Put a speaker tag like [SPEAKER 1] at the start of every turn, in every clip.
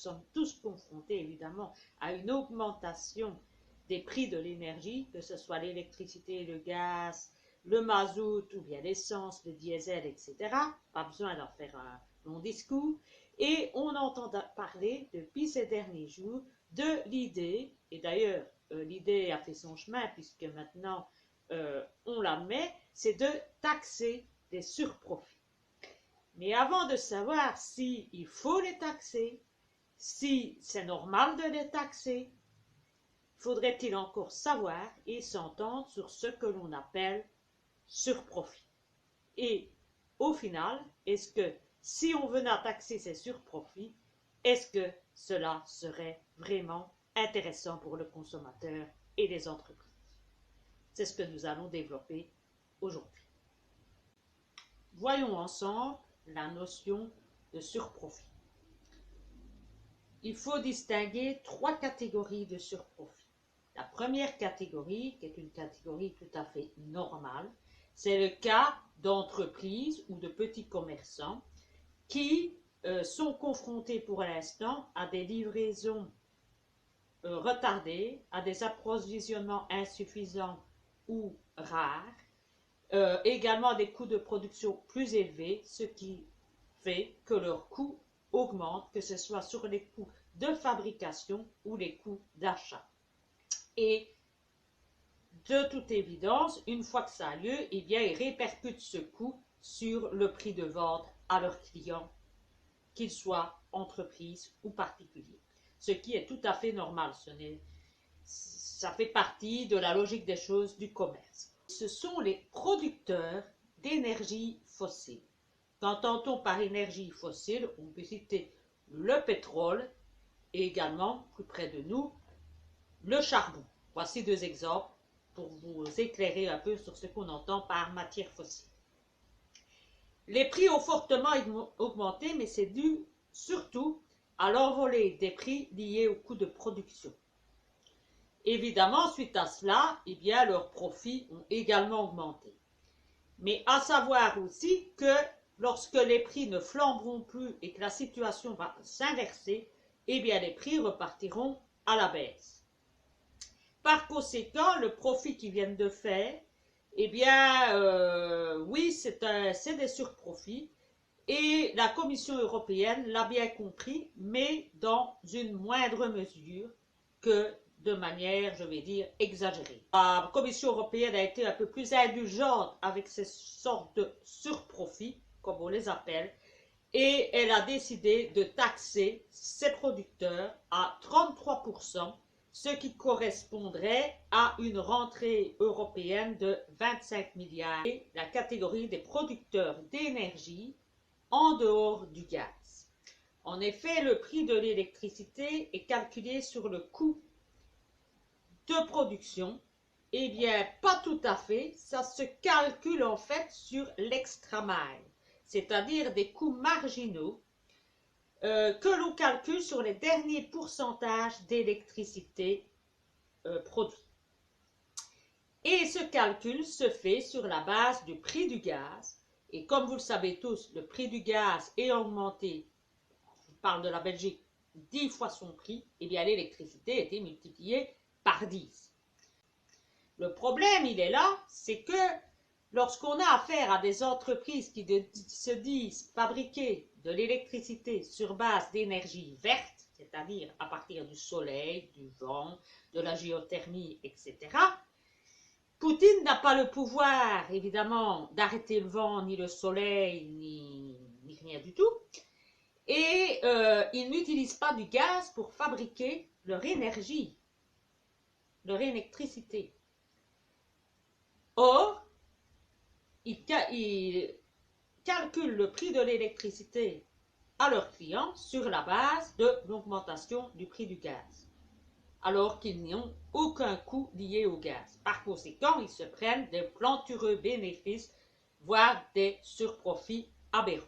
[SPEAKER 1] sommes tous confrontés évidemment à une augmentation des prix de l'énergie, que ce soit l'électricité, le gaz, le mazout ou bien l'essence, le diesel, etc. Pas besoin d'en faire un long discours. Et on entend parler depuis ces derniers jours de l'idée, et d'ailleurs l'idée a fait son chemin puisque maintenant on l'admet, c'est de taxer les surprofits. Mais avant de savoir s'il faut les taxer, si c'est normal de les taxer, faudrait-il encore savoir et s'entendre sur ce que l'on appelle surprofit. Et au final, est-ce que si on venait à taxer ces surprofits, est-ce que cela serait vraiment intéressant pour le consommateur et les entreprises? C'est ce que nous allons développer aujourd'hui. Voyons ensemble la notion de surprofit. Il faut distinguer 3 catégories de surprofit. La première catégorie, qui est une catégorie tout à fait normale, c'est le cas d'entreprises ou de petits commerçants qui sont confrontés pour l'instant à des livraisons retardées, à des approvisionnements insuffisants ou rares, également des coûts de production plus élevés, ce qui fait que leurs coûts augmentent, que ce soit sur les coûts de fabrication ou les coûts d'achat. Et de toute évidence, une fois que ça a lieu, eh bien, ils répercutent ce coût sur le prix de vente à leurs clients, qu'ils soient entreprises ou particuliers. Ce qui est tout à fait normal. Ça fait partie de la logique des choses du commerce. Ce sont les producteurs d'énergie fossile. Qu'entend-on par énergie fossile? On peut citer le pétrole et également, plus près de nous, le charbon. Voici 2 exemples pour vous éclairer un peu sur ce qu'on entend par matière fossile. Les prix ont fortement augmenté, mais c'est dû surtout à l'envolée des prix liés aux coûts de production. Évidemment, suite à cela, eh bien, leurs profits ont également augmenté. Mais à savoir aussi que lorsque les prix ne flamberont plus et que la situation va s'inverser, eh bien, les prix repartiront à la baisse. Par conséquent, le profit qu'ils viennent de faire, eh bien, oui, c'est des surprofits. Et la Commission européenne l'a bien compris, mais dans une moindre mesure que de manière, je vais dire, exagérée. La Commission européenne a été un peu plus indulgente avec ces sortes de surprofits, comme on les appelle, et elle a décidé de taxer ces producteurs à 33%, ce qui correspondrait à une rentrée européenne de 25 milliards. Et la catégorie des producteurs d'énergie en dehors du gaz. En effet, le prix de l'électricité est calculé sur le coût de production. Eh bien, pas tout à fait. Ça se calcule en fait sur l'extra-mile, c'est-à-dire des coûts marginaux que l'on calcule sur les derniers pourcentages d'électricité produits. Et ce calcul se fait sur la base du prix du gaz. Et comme vous le savez tous, le prix du gaz est augmenté, je parle de la Belgique, 10 fois son prix, et bien l'électricité a été multipliée par 10. Le problème, il est là, c'est que lorsqu'on a affaire à des entreprises qui se disent fabriquer de l'électricité sur base d'énergie verte, c'est-à-dire à partir du soleil, du vent, de la géothermie, etc., Poutine n'a pas le pouvoir, évidemment, d'arrêter le vent, ni le soleil, ni rien du tout. Et ils n'utilisent pas du gaz pour fabriquer leur énergie, leur électricité. Or, ils calculent le prix de l'électricité à leurs clients sur la base de l'augmentation du prix du gaz, alors qu'ils n'ont aucun coût lié au gaz. Par conséquent, ils se prennent des plantureux bénéfices, voire des surprofits aberrants.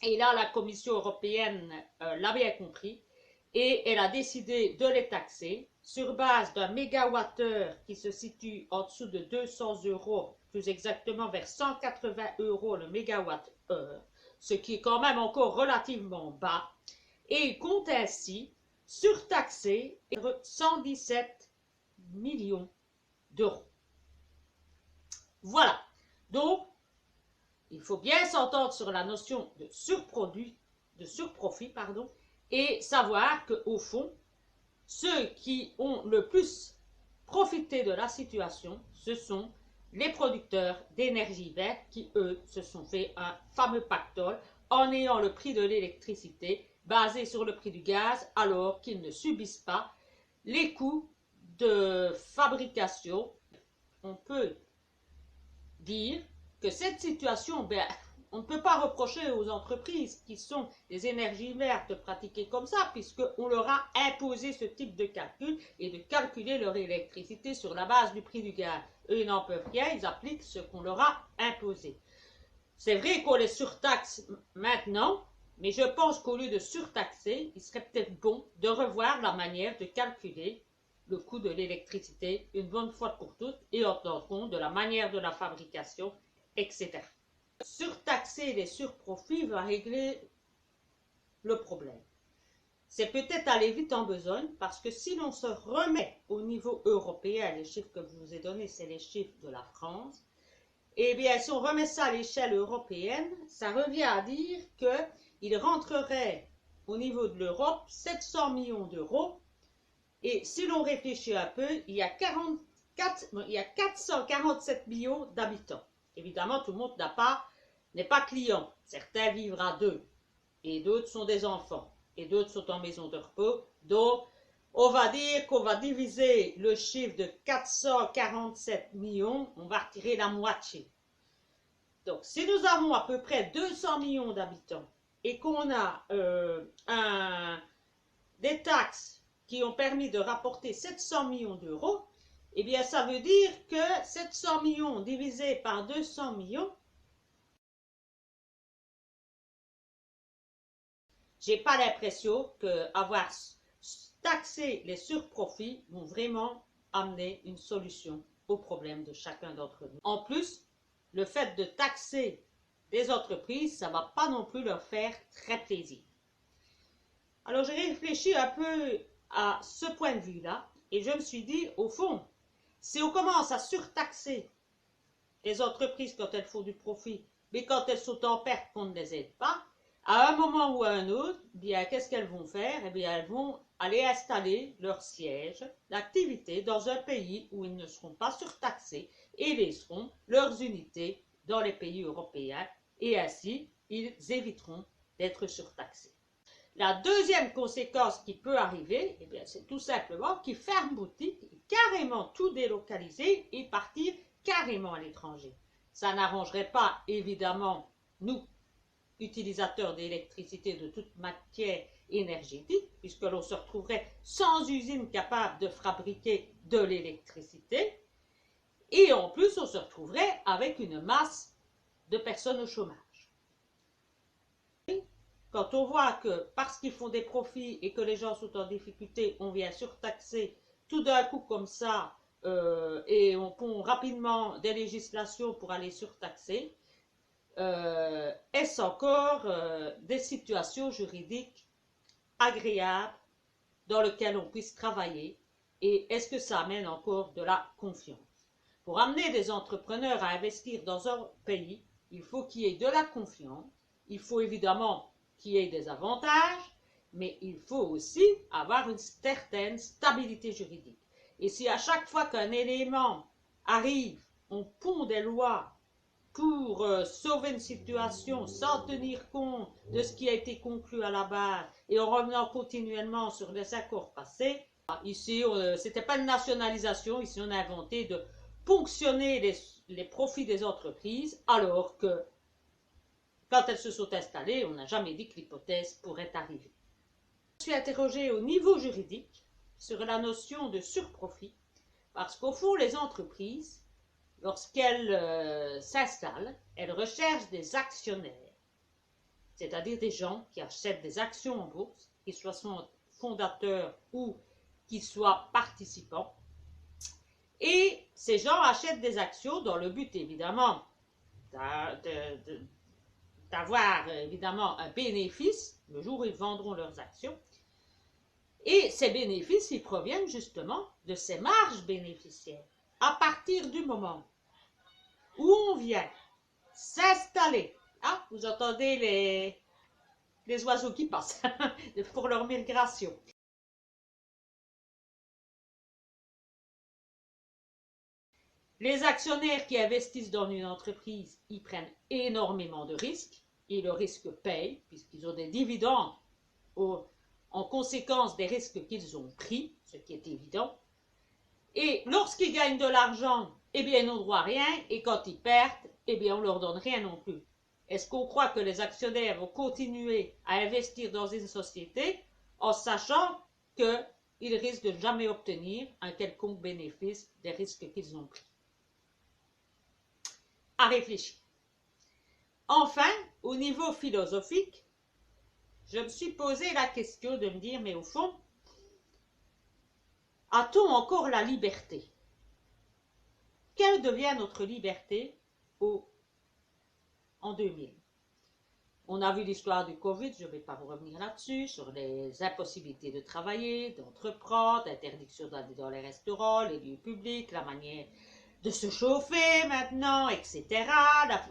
[SPEAKER 1] Et là, la Commission européenne l'a bien compris et elle a décidé de les taxer sur base d'un mégawattheure qui se situe en dessous de 200 €, plus exactement vers 180 € le mégawattheure, ce qui est quand même encore relativement bas. et compte ainsi surtaxer 117 millions d'euros. Voilà. Donc, il faut bien s'entendre sur la notion de surprofit, et savoir qu'au fond, ceux qui ont le plus profité de la situation, ce sont les producteurs d'énergie verte qui, eux, se sont fait un fameux pactole en ayant le prix de l'électricité basé sur le prix du gaz, alors qu'ils ne subissent pas les coûts de fabrication. On peut dire que cette situation, on ne peut pas reprocher aux entreprises qui sont des énergies vertes de pratiquer comme ça, puisqu'on leur a imposé ce type de calcul et de calculer leur électricité sur la base du prix du gaz. Eux, ils n'en peuvent rien, ils appliquent ce qu'on leur a imposé. C'est vrai qu'on les surtaxe maintenant, mais je pense qu'au lieu de surtaxer, il serait peut-être bon de revoir la manière de calculer le coût de l'électricité une bonne fois pour toutes et en tenant compte de la manière de la fabrication, etc. Surtaxer les surprofits va régler le problème. C'est peut-être aller vite en besogne, parce que si l'on se remet au niveau européen, les chiffres que je vous ai donnés, c'est les chiffres de la France, et bien si on remet ça à l'échelle européenne, ça revient à dire qu'il rentrerait au niveau de l'Europe 700 millions d'euros, et si l'on réfléchit un peu, il y a 447 millions d'habitants. Évidemment, tout le monde n'est pas client. Certains vivent à deux, et d'autres sont des enfants, et d'autres sont en maison de repos. Donc, on va dire qu'on va diviser le chiffre de 447 millions, on va retirer la moitié. Donc, si nous avons à peu près 200 millions d'habitants, et qu'on a des taxes qui ont permis de rapporter 700 millions d'euros, eh bien, ça veut dire que 700 millions divisé par 200 millions, j'ai pas l'impression qu'avoir taxé les surprofits vont vraiment amener une solution au problème de chacun d'entre nous. En plus, le fait de taxer les entreprises, ça va pas non plus leur faire très plaisir. Alors, j'ai réfléchi un peu à ce point de vue-là, et je me suis dit, au fond, si on commence à surtaxer les entreprises quand elles font du profit, mais quand elles sont en perte, qu'on ne les aide pas, à un moment ou à un autre, bien, qu'est-ce qu'elles vont faire? Eh bien, elles vont aller installer leur siège d'activité dans un pays où ils ne seront pas surtaxés et laisseront leurs unités dans les pays européens, et ainsi, ils éviteront d'être surtaxés. La deuxième conséquence qui peut arriver, eh bien, c'est tout simplement qu'ils ferment boutique, carrément tout délocaliser et partir carrément à l'étranger. Ça n'arrangerait pas, évidemment, nous, utilisateurs d'électricité de toute matière énergétique, puisque l'on se retrouverait sans usine capable de fabriquer de l'électricité, et en plus, on se retrouverait avec une masse de personnes au chômage. Quand on voit que parce qu'ils font des profits et que les gens sont en difficulté, on vient surtaxer tout d'un coup comme ça et on pond rapidement des législations pour aller surtaxer, est-ce encore des situations juridiques agréables dans lesquelles on puisse travailler, et est-ce que ça amène encore de la confiance? Pour amener des entrepreneurs à investir dans un pays, il faut qu'il y ait de la confiance, il faut évidemment qu'il y ait des avantages, mais il faut aussi avoir une certaine stabilité juridique. Et si à chaque fois qu'un élément arrive, on pond des lois pour sauver une situation sans tenir compte de ce qui a été conclu à la base et en revenant continuellement sur les accords passés, ici, c'était pas une nationalisation, ici on a inventé de ponctionner les profits des entreprises, alors que quand elles se sont installées, on n'a jamais dit que l'hypothèse pourrait arriver. Je suis interrogée au niveau juridique sur la notion de surprofit, parce qu'au fond, les entreprises, lorsqu'elles s'installent, elles recherchent des actionnaires, c'est-à-dire des gens qui achètent des actions en bourse, qu'ils soient fondateurs ou qu'ils soient participants. Et ces gens achètent des actions dans le but, évidemment, d'avoir évidemment un bénéfice le jour où ils vendront leurs actions. Et ces bénéfices, ils proviennent justement de ces marges bénéficiaires. À partir du moment où on vient s'installer, ah, vous entendez les oiseaux qui passent pour leur migration. Les actionnaires qui investissent dans une entreprise, ils prennent énormément de risques et le risque paye puisqu'ils ont des dividendes en conséquence des risques qu'ils ont pris, ce qui est évident. Et lorsqu'ils gagnent de l'argent, eh bien, ils n'ont droit à rien, et quand ils perdent, eh bien, on leur donne rien non plus. Est-ce qu'on croit que les actionnaires vont continuer à investir dans une société en sachant qu'ils risquent de jamais obtenir un quelconque bénéfice des risques qu'ils ont pris? À réfléchir. Enfin, au niveau philosophique, je me suis posé la question de me dire, mais au fond, a-t-on encore la liberté? Quelle devient notre liberté en 2000? On a vu l'histoire du Covid, je ne vais pas vous revenir là-dessus, sur les impossibilités de travailler, d'entreprendre, l'interdiction d'aller dans les restaurants, les lieux publics, la manière de se chauffer maintenant, etc.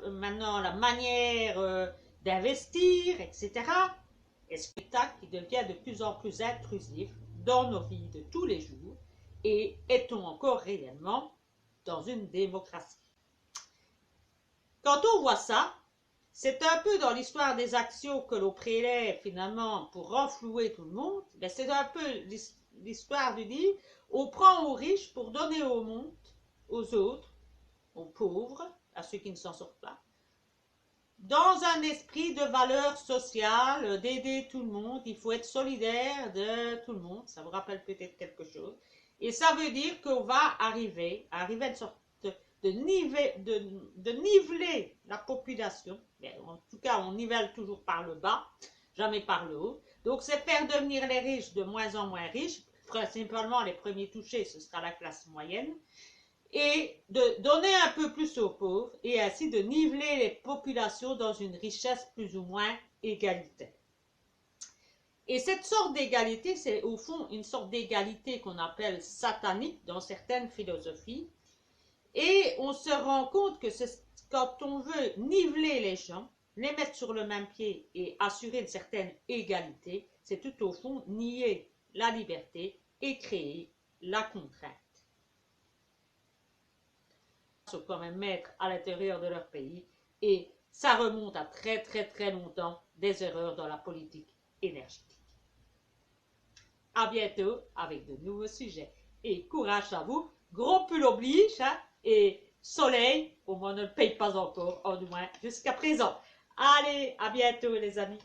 [SPEAKER 1] Maintenant, la manière d'investir, etc. Et spectacle qui devient de plus en plus intrusif dans nos vies de tous les jours. Et est-on encore réellement dans une démocratie? Quand on voit ça, c'est un peu dans l'histoire des actions que l'on prélève finalement pour renflouer tout le monde. Ben, c'est un peu l'histoire du livre. On prend aux riches pour donner au monde, aux autres, aux pauvres, à ceux qui ne s'en sortent pas, dans un esprit de valeur sociale, d'aider tout le monde. Il faut être solidaire de tout le monde. Ça vous rappelle peut-être quelque chose. Et ça veut dire qu'on va arriver à une sorte de niveler la population. Mais en tout cas, on nivelle toujours par le bas, jamais par le haut. Donc, c'est faire devenir les riches de moins en moins riches. Principalement, les premiers touchés, ce sera la classe moyenne. Et de donner un peu plus aux pauvres et ainsi de niveler les populations dans une richesse plus ou moins égalitaire. Et cette sorte d'égalité, c'est au fond une sorte d'égalité qu'on appelle satanique dans certaines philosophies. Et on se rend compte que quand on veut niveler les gens, les mettre sur le même pied et assurer une certaine égalité, c'est tout au fond nier la liberté et créer la contrainte. Ils sont quand même maîtres à l'intérieur de leur pays et ça remonte à très très très longtemps des erreurs dans la politique énergétique. À bientôt avec de nouveaux sujets et courage à vous, gros pull oblige hein, et soleil, au moins on ne le paye pas encore, au moins jusqu'à présent. Allez, à bientôt les amis.